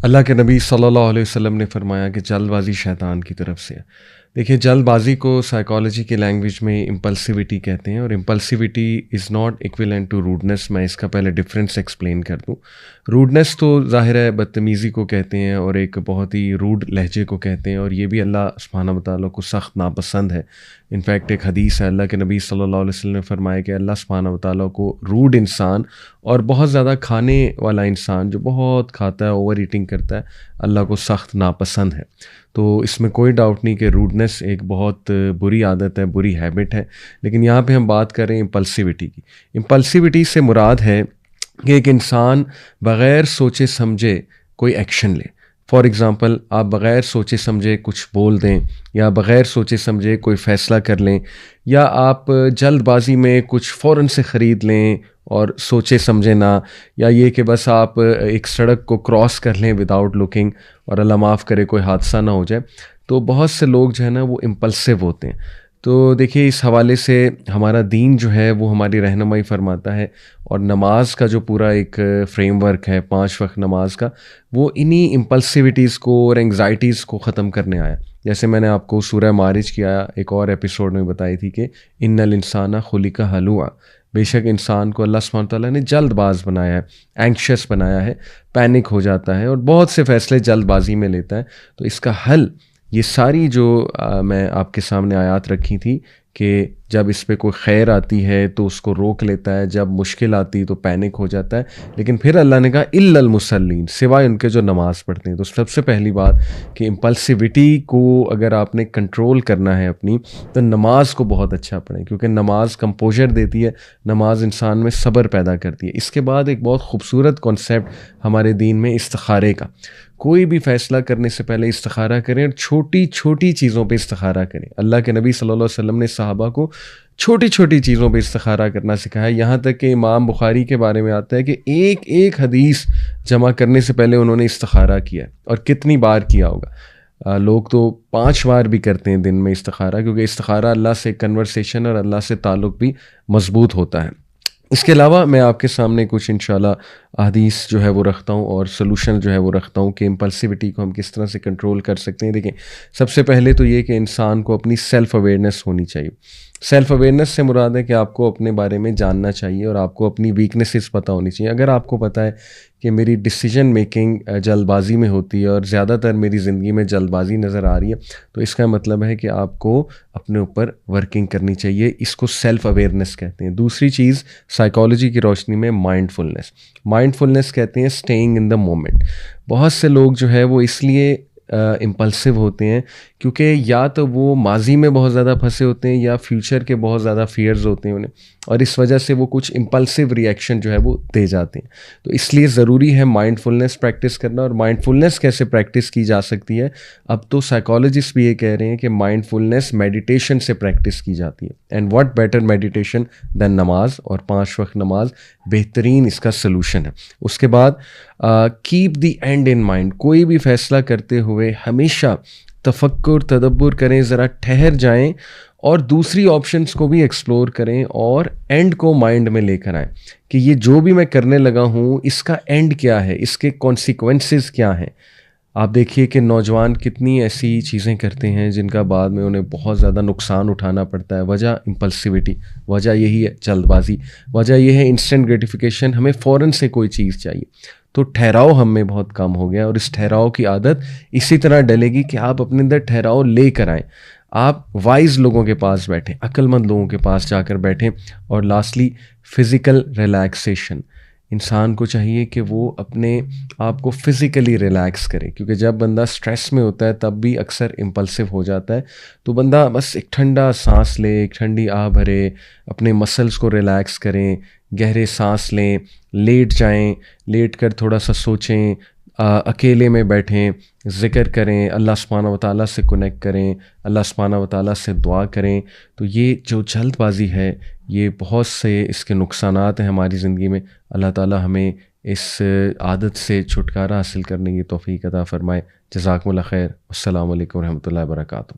اللہ کے نبی صلی اللہ علیہ وسلم نے فرمایا کہ جلد بازی شیطان کی طرف سے ہے۔ دیکھیے، جلد بازی کو سائیکالوجی کی لینگویج میں امپلسیوٹی کہتے ہیں، اور impulsivity is not equivalent to rudeness. میں اس کا پہلے ڈفرینس ایکسپلین کر دوں۔ روڈنس تو ظاہر ہے بدتمیزی کو کہتے ہیں، اور ایک بہت ہی روڈ لہجے کو کہتے ہیں، اور یہ بھی اللہ سبحانہ و تعالیٰ کو سخت ناپسند ہے۔ انفیکٹ ایک حدیث ہے، اللہ کے نبی صلی اللہ علیہ وسلم نے فرمایا کہ اللہ سبحانہ و تعالیٰ کو روڈ انسان اور بہت زیادہ کھانے والا انسان جو بہت کھاتا ہے، اوور ایٹنگ کرتا ہے، اللہ کو سخت ناپسند ہے۔ تو اس میں کوئی ڈاؤٹ نہیں کہ روڈنس ایک بہت بری عادت ہے، بری ہیبٹ ہے۔ لیکن یہاں پہ ہم بات کر رہے ہیں امپلسیوٹی کی۔ امپلسیوٹی سے مراد ہے کہ ایک انسان بغیر سوچے سمجھے کوئی ایکشن لے۔ فار ایگزامپل، آپ بغیر سوچے سمجھے کچھ بول دیں، یا بغیر سوچے سمجھے کوئی فیصلہ کر لیں، یا آپ جلد بازی میں کچھ فوراً سے خرید لیں اور سوچے سمجھے نہ، یا یہ کہ بس آپ ایک سڑک کو کراس کر لیں وداؤٹ لوکنگ، اور اللہ معاف کرے کوئی حادثہ نہ ہو جائے۔ تو بہت سے لوگ جو ہے نا وہ امپلسیو ہوتے ہیں۔ تو دیکھیے، اس حوالے سے ہمارا دین جو ہے وہ ہماری رہنمائی فرماتا ہے، اور نماز کا جو پورا ایک فریم ورک ہے 5 وقت نماز کا، وہ انہی امپلسیوٹیز کو اور انگزائٹیز کو ختم کرنے آیا۔ جیسے میں نے آپ کو سورہ معارج کی ایک اور ایپیسوڈ میں بتائی تھی کہ ان الانسان خلق ہلوعا، بے شک انسان کو اللہ سبحانہ تعالیٰ نے جلد باز بنایا ہے، اینکشس بنایا ہے، پینک ہو جاتا ہے اور بہت سے فیصلے جلد بازی میں لیتا ہے۔ تو اس کا حل یہ ساری جو میں آپ کے سامنے آیات رکھی تھی کہ جب اس پہ کوئی خیر آتی ہے تو اس کو روک لیتا ہے، جب مشکل آتی تو پینک ہو جاتا ہے، لیکن پھر اللہ نے کہا الا المصلین، سوائے ان کے جو نماز پڑھتے ہیں۔ تو سب سے پہلی بات کہ امپلسیوٹی کو اگر آپ نے کنٹرول کرنا ہے اپنی، تو نماز کو بہت اچھا پڑھیں، کیونکہ نماز کمپوزر دیتی ہے، نماز انسان میں صبر پیدا کرتی ہے۔ اس کے بعد ایک بہت خوبصورت کانسیپٹ ہمارے دین میں استخارے کا۔ کوئی بھی فیصلہ کرنے سے پہلے استخارہ کریں، اور چھوٹی چھوٹی چیزوں پہ استخارہ کریں۔ اللہ کے نبی صلی اللہ علیہ وسلم نے صحابہ کو چھوٹی چھوٹی چیزوں پہ استخارہ کرنا سکھایا، یہاں تک کہ امام بخاری کے بارے میں آتا ہے کہ ایک ایک حدیث جمع کرنے سے پہلے انہوں نے استخارہ کیا، اور کتنی بار کیا ہوگا۔ لوگ تو 5 بار بھی کرتے ہیں دن میں استخارہ، کیونکہ استخارہ اللہ سے کنورسیشن اور اللہ سے تعلق بھی مضبوط ہوتا ہے۔ اس کے علاوہ میں آپ کے سامنے کچھ انشاءاللہ احادیث جو ہے وہ رکھتا ہوں، اور سلوشن جو ہے وہ رکھتا ہوں کہ امپلسیوٹی کو ہم کس طرح سے کنٹرول کر سکتے ہیں۔ دیکھیں، سب سے پہلے تو یہ کہ انسان کو اپنی سیلف اویئرنیس ہونی چاہیے۔ سیلف اویئرنیس سے مراد ہے کہ آپ کو اپنے بارے میں جاننا چاہیے، اور آپ کو اپنی ویکنیسز پتہ ہونی چاہیے۔ اگر آپ کو پتہ ہے کہ میری ڈیسیجن میکنگ جلد بازی میں ہوتی ہے، اور زیادہ تر میری زندگی میں جلد بازی نظر آ رہی ہے، تو اس کا مطلب ہے کہ آپ کو اپنے اوپر ورکنگ کرنی چاہیے۔ اس کو سیلف اویئرنیس کہتے ہیں۔ دوسری چیز سائیکالوجی کی روشنی میں مائنڈ فلنس۔ مائنڈ فلنس کہتے ہیں اسٹیئنگ ان دا مومنٹ۔ بہت سے لوگ جو ہے وہ اس لیے امپلسیو ہوتے ہیں کیونکہ یا تو وہ ماضی میں بہت زیادہ پھنسے ہوتے ہیں، یا فیوچر کے بہت زیادہ فیئرز ہوتے ہیں انہیں، اور اس وجہ سے وہ کچھ امپلسیو ری ایکشن جو ہے وہ دے جاتے ہیں۔ تو اس لیے ضروری ہے مائنڈ فلنس پریکٹس کرنا۔ اور مائنڈ فلنس کیسے پریکٹس کی جا سکتی ہے؟ اب تو سائیکالوجسٹ بھی یہ کہہ رہے ہیں کہ مائنڈ فلنس میڈیٹیشن سے پریکٹس کی جاتی ہے، اینڈ واٹ بیٹر میڈیٹیشن دین نماز، اور 5 وقت نماز بہترین اس کا سلوشن ہے۔ اس کے بعد keep the end in mind. کوئی بھی فیصلہ کرتے ہوئے ہمیشہ تفکر تدبر کریں، ذرا ٹھہر جائیں، اور دوسری آپشنس کو بھی ایکسپلور کریں، اور اینڈ کو مائنڈ میں لے کر آئیں کہ یہ جو بھی میں کرنے لگا ہوں اس کا اینڈ کیا ہے، اس کے کانسیکوینسز کیا ہیں۔ آپ دیکھیے کہ نوجوان کتنی ایسی چیزیں کرتے ہیں جن کا بعد میں انہیں بہت زیادہ نقصان اٹھانا پڑتا ہے۔ وجہ امپلسیوٹی، وجہ یہی ہے جلد بازی، وجہ یہ ہے انسٹنٹ گریٹیفیکیشن، ہمیں فوراً سے کوئی چیز چاہیے۔ تو ٹھہراؤ ہم میں بہت کم ہو گیا، اور اس ٹھہراؤ کی عادت اسی طرح ڈلے گی کہ آپ اپنے اندر ٹھہراؤ لے کر آئیں۔ آپ وائز لوگوں کے پاس بیٹھیں، عقل مند لوگوں کے پاس جا کر بیٹھیں۔ اور لاسٹلی فزیکل ریلیکسیشن۔ انسان کو چاہیے کہ وہ اپنے آپ کو فزیکلی ریلیکس کرے، کیونکہ جب بندہ سٹریس میں ہوتا ہے تب بھی اکثر امپلسیو ہو جاتا ہے۔ تو بندہ بس ایک ٹھنڈا سانس لے، ایک ٹھنڈی آہ بھرے، اپنے مسلز کو ریلیکس کریں، گہرے سانس لیں، لیٹ جائیں، لیٹ کر تھوڑا سا سوچیں، اکیلے میں بیٹھیں، ذکر کریں، اللہ سبحانہ و تعالیٰ سے کنیکٹ کریں، اللہ سبحانہ و تعالیٰ سے دعا کریں۔ تو یہ جو جلد بازی ہے، یہ بہت سے اس کے نقصانات ہیں ہماری زندگی میں۔ اللہ تعالیٰ ہمیں اس عادت سے چھٹکارا حاصل کرنے کی توفیق عطا فرمائے۔ جزاکم اللہ خیر۔ السلام علیکم ورحمۃ اللہ وبرکاتہ۔